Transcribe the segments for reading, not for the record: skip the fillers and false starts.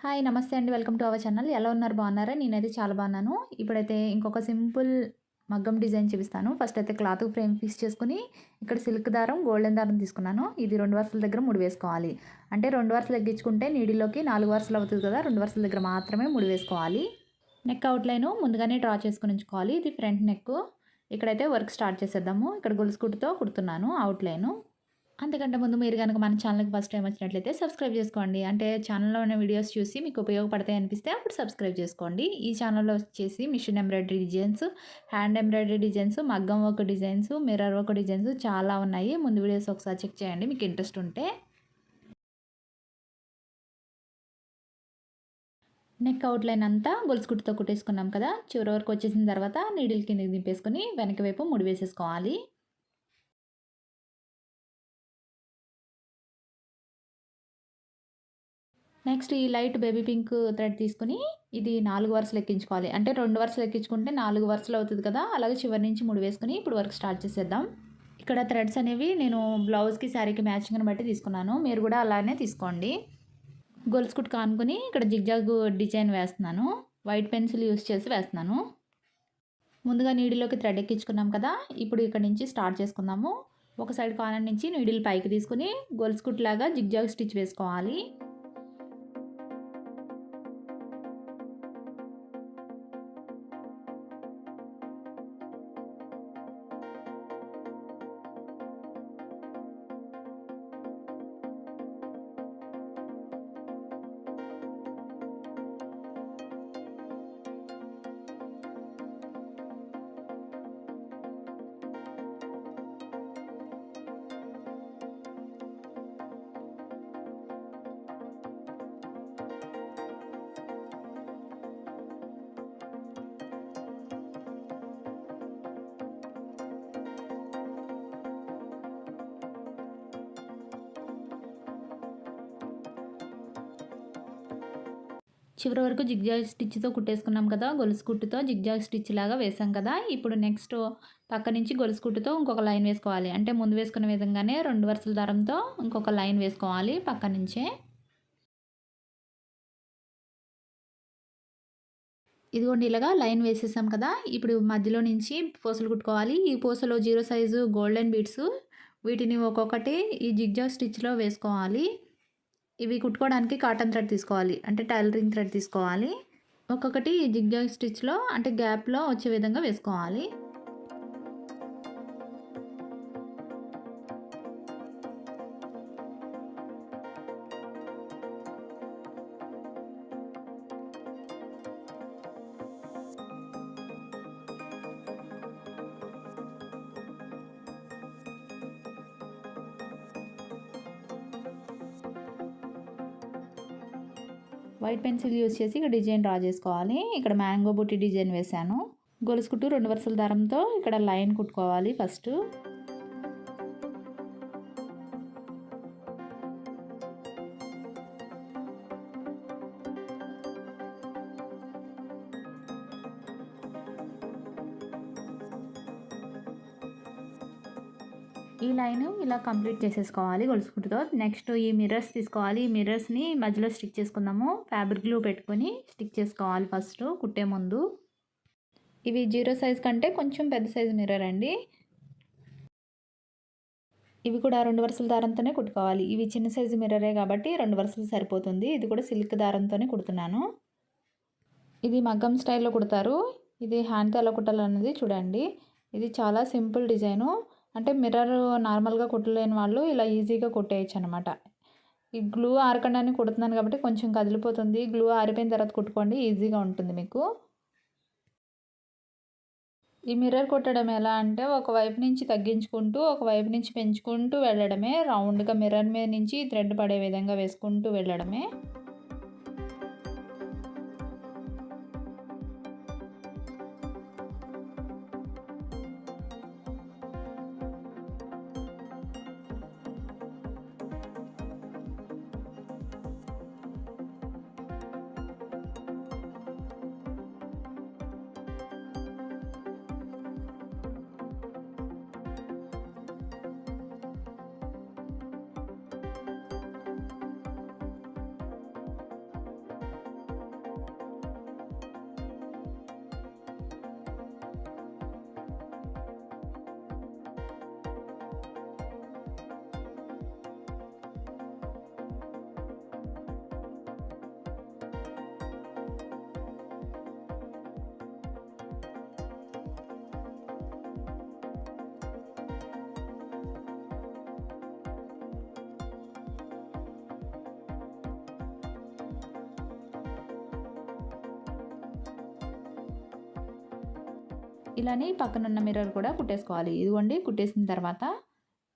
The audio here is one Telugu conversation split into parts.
హాయ్! నమస్తే అండి. Welcome to our channel. ఎలా ఉన్నారు? బాగున్నారా? నేనైతే చాలా బాగున్నాను. ఇప్పుడైతే ఇంకొక సింపుల్ మగ్గం డిజైన్ చూపిస్తాను. ఫస్ట్ అయితే క్లాత్ ఫ్రేమ్ ఫిక్స్ చేసుకొని, ఇక్కడ సిల్క్ దారం, గోల్డెన్ దారం తీసుకున్నాను. ఇది 2 వరుసల దగ్గర ముడి వేసుకోవాలి. అంటే 2 వరుసలు ఎక్కించుకుంటే నీడిల్‌లోకి 4 వరుసలు అవుతది కదా! 2 వరుసల దగ్గర మాత్రమే ముడి వేసుకోవాలి. నెక్ అవుట్‌లైన్ ముందుగానే డ్రా చేసుకొని ఉంచుకోవాలి. ఇది ఫ్రంట్ నెక్. ఇక్కడైతే వర్క్ స్టార్ట్ చేసేద్దాము. ఇక్కడ గొలుసు కుట్టుతో కుడుతున్నాను అవుట్‌లైను. అంతకంటే ముందు మీరు గనుక మన ఛానల్‌కి ఫస్ట్ టైమ్ వచ్చినట్లయితే సబ్స్క్రైబ్ చేసుకోండి. అంటే ఛానల్‌లో ఉన్న వీడియోస్ చూసి మీకు ఉపయోగపడతాయి అనిపిస్తే అప్పుడు సబ్స్క్రైబ్ చేసుకోండి. ఈ ఛానల్‌లో వచ్చేసి machine embroidery designs, hand embroidery designs, మగ్గం work designs, mirror work designs చాలా ఉన్నాయి. ముందు వీడియోస్ ఒకసారి చెక్ చేయండి మీకు ఇంట్రెస్ట్ ఉంటే. నెక్ అవుట్‌లైన్ అంతా గొలుసు కుట్టుతో కుట్టేసుకున్నాం కదా! చివరి వరకు వచ్చేసిన తర్వాత నీడిల్ కిందకి దింపేసుకొని వెనక వైపు ముడి వేసేసుకోవాలి. నెక్స్ట్ ఈ లైట్ బేబీ పింక్ థ్రెడ్ తీసుకొని ఇది 4 వరుసలు ఎక్కించుకోవాలి. అంటే 2 వరుసలు ఎక్కించుకుంటే 4 వరుసలు అవుతది కదా! అలాగే చివరి నుంచి ముడి వేసుకొని ఇప్పుడు వర్క్ స్టార్ట్ చేసేద్దాం. ఇక్కడ థ్రెడ్స్ అనేవి నేను బ్లౌజ్‌కి, శారీకి మ్యాచింగ్‌ని బట్టి తీసుకున్నాను. మీరు కూడా అలానే తీసుకోండి. గొలుసు కుట్టుకు ఆనుకొని ఇక్కడ జిగ్‌జాగ్ డిజైన్ వేస్తున్నాను. వైట్ పెన్సిల్ యూజ్ చేసి వేస్తున్నాను. ముందుగా నీడిల్‌లోకి థ్రెడ్ ఎక్కించుకున్నాం కదా! ఇప్పుడు ఇక్కడ నుంచి స్టార్ట్ చేసుకుందాము. ఒక సైడ్ కార్నర్ నుంచి నీడిల్ పైకి తీసుకొని గొలుసు కుట్టులాగా జిగ్‌జాగ్ స్టిచ్ వేసుకోవాలి. చివరి వరకు జిగ్‌జాగ్ స్టిచ్‌తో కుట్టేసుకున్నాం కదా! గొలుసు కుట్టుతో జిగ్‌జాగ్ స్టిచ్ లాగా వేసాం కదా! ఇప్పుడు నెక్స్ట్ పక్క నుంచి గొలుసు కుట్టుతో ఇంకొక లైన్ వేసుకోవాలి. అంటే ముందు వేసుకున్న విధంగానే 2 వరుసల దారంతో ఇంకొక లైన్ వేసుకోవాలి పక్క నుంచే. ఇదిగోండి ఇలాగా లైన్ వేసేసాం కదా! ఇప్పుడు మధ్యలో నుంచి పూసలు కుట్టుకోవాలి. ఈ పూసలో 0 సైజు గోల్డెన్ బీడ్స్ వీటిని ఒక్కొక్కటి ఈ జిగ్‌జాగ్ స్టిచ్‌లో వేసుకోవాలి. ఇవి కుట్టుకోవడానికి కాటన్ థ్రెడ్ తీసుకోవాలి. అంటే టైలరింగ్ థ్రెడ్ తీసుకోవాలి. ఒక్కొక్కటి జిగ్‌జాగ్ స్టిచ్‌లో అంటే గ్యాప్‌లో వచ్చే విధంగా వేసుకోవాలి. వైట్ పెన్సిల్ యూజ్ చేసి ఇక్కడ డిజైన్ డ్రా చేసుకోవాలి. ఇక్కడ మ్యాంగో బుట్టి డిజైన్ వేశాను. గొలుసు కుట్టు 2 వరుసల దారంతో ఇక్కడ లైన్ కుట్టుకోవాలి ఫస్ట్. ఈ లైన్ ఇలా కంప్లీట్ చేసేసుకోవాలి గొలుసు కుట్టుతో. నెక్స్ట్ ఈ మిర్రర్స్ తీసుకోవాలి. ఈ మిర్రర్స్‌ని మధ్యలో స్టిక్ చేసుకుందాము. ఫ్యాబ్రిక్ గ్లూ పెట్టుకొని స్టిక్ చేసుకోవాలి ఫస్ట్ కుట్టే ముందు. ఇవి 0 సైజ్ కంటే కొంచెం పెద్ద సైజ్ మిర్రర్ అండి. ఇవి కూడా 2 వరుసల దారంతోనే కుట్టుకోవాలి. ఇవి చిన్న సైజు మిర్రరే కాబట్టి 2 వరుసలు సరిపోతుంది. ఇది కూడా సిల్క్ దారంతోనే కుడుతున్నాను. ఇది మగ్గం స్టైల్‌లో కుడతారు. ఇది హ్యాండ్‌తో ఎలా కుట్టాలన్నది చూడండి. ఇది చాలా సింపుల్ డిజైను. అంటే మిర్రర్ నార్మల్‌గా కుట్టలేని వాళ్ళు ఇలా ఈజీగా కుట్టేయొచ్చనమాట. ఈ గ్లూ ఆరకుండానే కుడుతున్నాను కాబట్టి కొంచెం కదిలిపోతుంది. గ్లూ ఆరిపోయిన తర్వాత కుట్టుకోండి ఈజీగా ఉంటుంది మీకు. ఈ మిర్రర్ కుట్టడం ఎలా అంటే ఒకవైపు నుంచి తగ్గించుకుంటూ, ఒకవైపు నుంచి పెంచుకుంటూ వెళ్ళడమే. రౌండ్‌గా మిర్రర్ మీద నుంచి థ్రెడ్ పడే విధంగా వేసుకుంటూ వెళ్ళడమే. ఇలానే పక్కనున్న మిర్రర్ కూడా కుట్టేసుకోవాలి. ఇదిగోండి కుట్టేసిన తర్వాత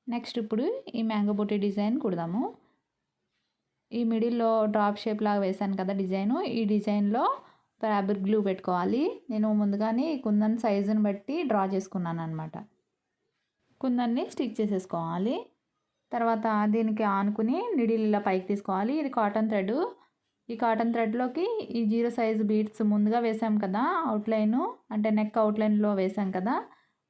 నెక్స్ట్ ఇప్పుడు ఈ మ్యాంగో బూటీ డిజైన్ కుడదాము. ఈ మిడిల్‌లో డ్రాప్ షేప్ లాగా వేశాను కదా డిజైను. ఈ డిజైన్‌లో ఫ్యాబ్రిక్ గ్లూ పెట్టుకోవాలి. నేను ముందుగానే ఈ కుందన్ సైజుని బట్టి డ్రా చేసుకున్నాననమాట. కుందన్ని స్టిక్ చేసేసుకోవాలి. తర్వాత దీనికి ఆనుకుని నీడిల్ ఇలా పైకి తీసుకోవాలి. ఇది కాటన్ థ్రెడ్. ఈ కాటన్ థ్రెడ్‌లోకి ఈ 0 సైజ్ బీడ్స్ ముందుగా వేసాం కదా అవుట్‌లైను, అంటే నెక్ అవుట్‌లైన్‌లో వేసాం కదా,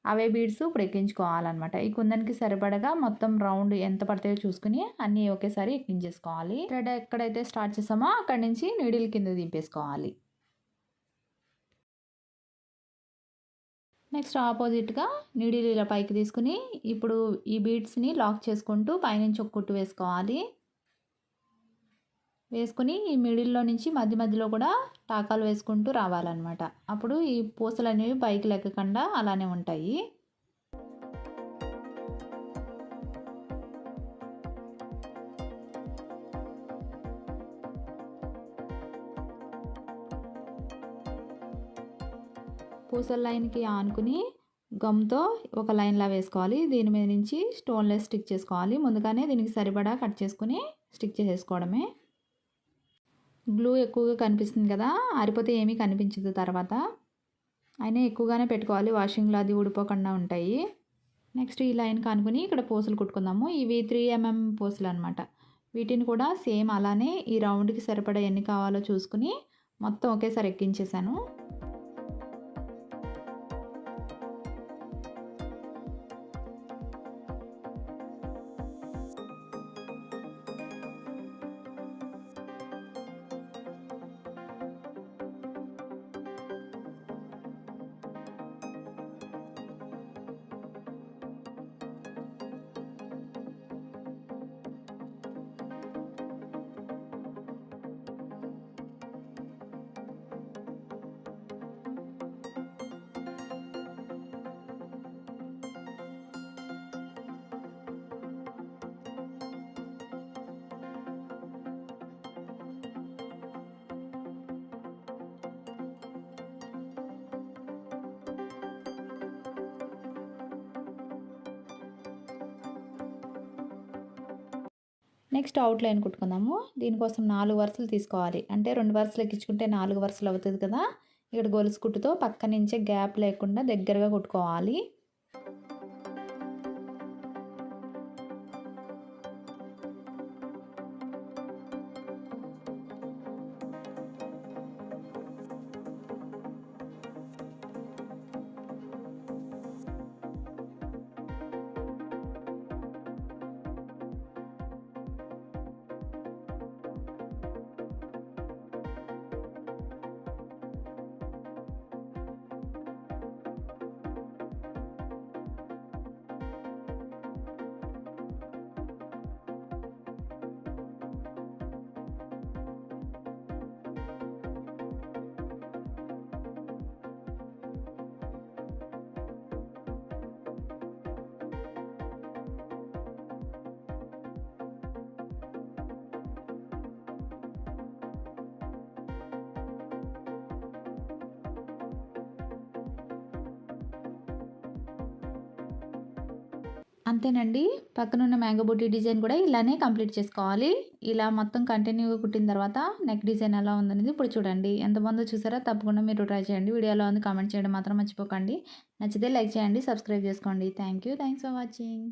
అవే బీడ్స్ ఇప్పుడు ఎక్కించుకోవాలన్నమాట. ఈ కుందన్‌కి సరిపడగా మొత్తం రౌండ్ ఎంత పడతాయో చూసుకుని అన్నీ ఒకేసారి ఎక్కించేసుకోవాలి. థ్రెడ్ ఎక్కడైతే స్టార్ట్ చేసామో అక్కడి నుంచి నీడిల్ కింద దింపేసుకోవాలి. నెక్స్ట్ ఆపోజిట్‌గా నీడిల్ ఇలా పైకి తీసుకుని ఇప్పుడు ఈ బీడ్స్‌ని లాక్ చేసుకుంటూ పైనుంచి ఒక కుట్టు వేసుకోవాలి. వేసుకుని ఈ మిడిల్‌లో నుంచి మధ్య మధ్యలో కూడా టాకాలు వేసుకుంటూ రావాలన్నమాట. అప్పుడు ఈ పూసలనేవి పైకి లెక్కకుండా అలానే ఉంటాయి. పూసల లైన్‌కి ఆనుకుని గమ్‌తో ఒక లైన్‌లా వేసుకోవాలి. దీని మీద నుంచి స్టోన్‌లెస్ స్టిక్ చేసుకోవాలి. ముందుగానే దీనికి సరిపడా కట్ చేసుకుని స్టిక్ చేసేసుకోవడమే. గ్లూ ఎక్కువగా కనిపిస్తుంది కదా, ఆరిపోతే ఏమీ కనిపించదు తర్వాత. అయినా ఎక్కువగానే పెట్టుకోవాలి, వాషింగ్లో అది ఊడిపోకుండా ఉంటాయి. నెక్స్ట్ ఈ లైన్‌కి ఆనుకుని ఇక్కడ పూసలు కుట్టుకుందాము. ఇవి 3 mm పూసలు అనమాట. వీటిని కూడా సేమ్ అలానే ఈ రౌండ్‌కి సరిపడా ఎన్ని కావాలో చూసుకుని మొత్తం ఒకేసారి ఎక్కించేసాను. Next outline కుట్టుకుందాము. దీనికోసం 4 వరుసలు తీసుకోవాలి. అంటే 2 వరుసలు ఎక్కించుకుంటే 4 వరుసలు అవుతుంది కదా. ఇక్కడ గొలుసు కుట్టుతో పక్క నుంచే గ్యాప్ లేకుండా దగ్గరగా కుట్టుకోవాలి. అంతేనండి. పక్కనున్న మ్యాంగో బూటీ డిజైన్ కూడా ఇలానే కంప్లీట్ చేసుకోవాలి. ఇలా మొత్తం కంటిన్యూగా కుట్టిన తర్వాత నెక్ డిజైన్ ఎలా ఉందనేది ఇప్పుడు చూడండి. ఎంత బాగుందో చూసారా? తప్పకుండా మీరు ట్రై చేయండి. వీడియో ఎలా ఉంది కామెంట్ చేయడం మాత్రం మర్చిపోకండి. నచ్చితే లైక్ చేయండి, సబ్స్క్రైబ్ చేసుకోండి. Thanks for watching.